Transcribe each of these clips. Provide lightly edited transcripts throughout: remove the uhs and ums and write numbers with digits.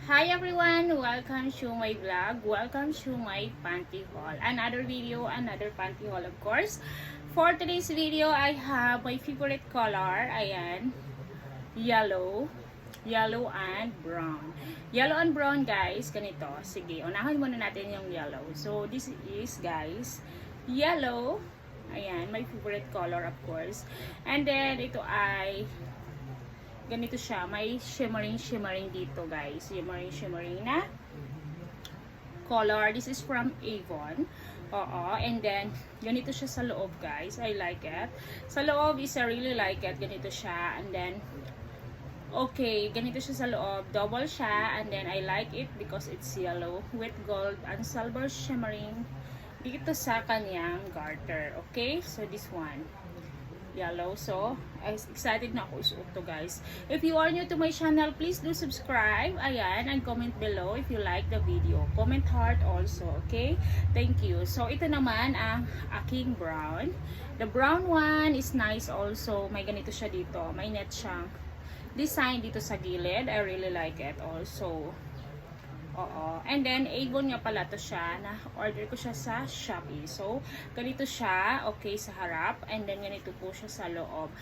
Hi everyone! Welcome to my vlog. Welcome to my panty haul. Another video, another panty haul of course. For today's video, I have my favorite color. Ayan. Yellow. Yellow and brown. Yellow and brown guys. Ganito. Sige, unahin muna natin yung yellow. So this is guys, yellow. Ayan, my favorite color of course. And then ito ay ganito siya, may shimmering dito guys, shimmering na color. This is from Avon. And then ganito siya sa loob guys. I like it. Sa loob is I really like it. Ganito siya. And then okay, ganito siya sa loob. Double siya. And then I like it because it's yellow with gold and silver shimmering dito sa kanyang garter. Okay, so this one yellow. So excited na ako isuot to guys. If you are new to my channel, please do subscribe. Ayan, and comment below if you like the video. Comment heart also, okay? Thank you. So ito naman ang aking brown. The brown one is nice also. May ganito siya dito. May net siyang design dito sa gilid. I really like it also. And then Avon nga pala to siya, na order ko siya sa Shopee. So ganito siya, okay, sa harap, and then ganito po siya sa loob.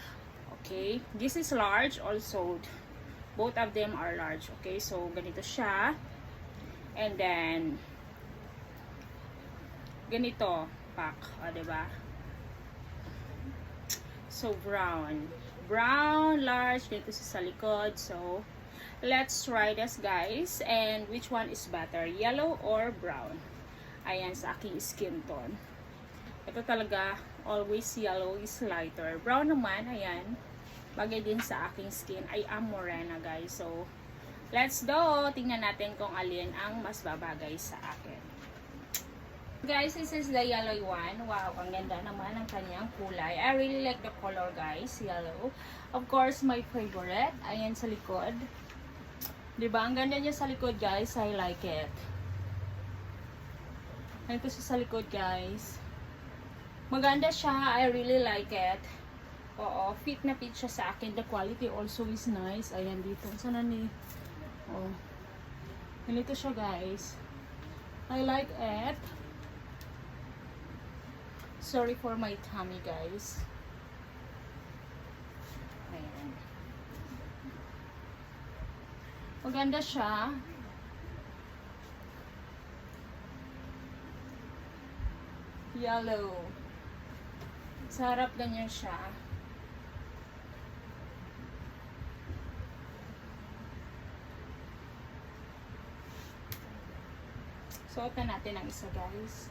Okay, this is large also. Both of them are large. Okay, so ganito siya. And then ganito pack, diba? So brown, large, ganito sa likod. So let's try this guys, and which one is better, yellow or brown? Ayan, sa aking skin tone, ito talaga always yellow is lighter. Brown naman, ayan, bagay din sa aking skin. I am morena guys. So let's go, tingnan natin kung alin ang mas babagay sa akin. Guys, this is the yellow one. Wow, ang ganda naman ang kanyang kulay. I really like the color guys, yellow. Of course, my favorite. Ayan sa likod. Diba? Ang ganda niya sa likod guys. I like it. Ito siya sa likod guys. Maganda siya. I really like it. Fit na fit siya sa akin. The quality also is nice. Ayan dito. Sana ni... Ganito siya guys. I like it. Sorry for my tummy guys. Ayan. Maganda siya. Yellow. Sa harap ganyan siya. Suotan natin ang isa guys.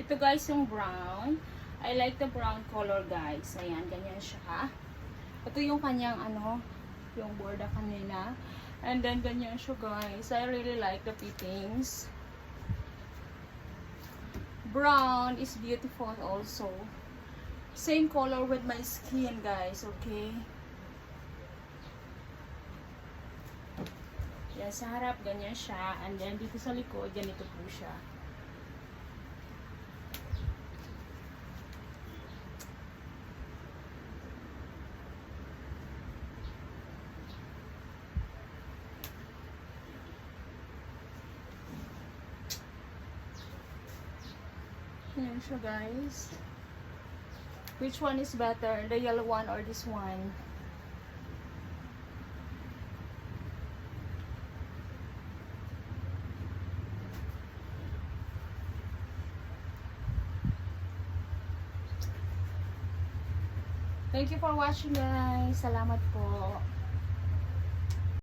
Ito guys yung brown. I like the brown color guys. Ayan, ganyan siya. Ito yung kanyang yung borda kanina. And then ganyan siya guys. I really like the fittings. Brown is beautiful also. Same color with my skin guys. Okay. Yan sa harap ganyan siya. And then dito sa likod ganito po siya. Ayan siya guys. Which one is better? The yellow one or this one? Thank you for watching guys. Salamat po.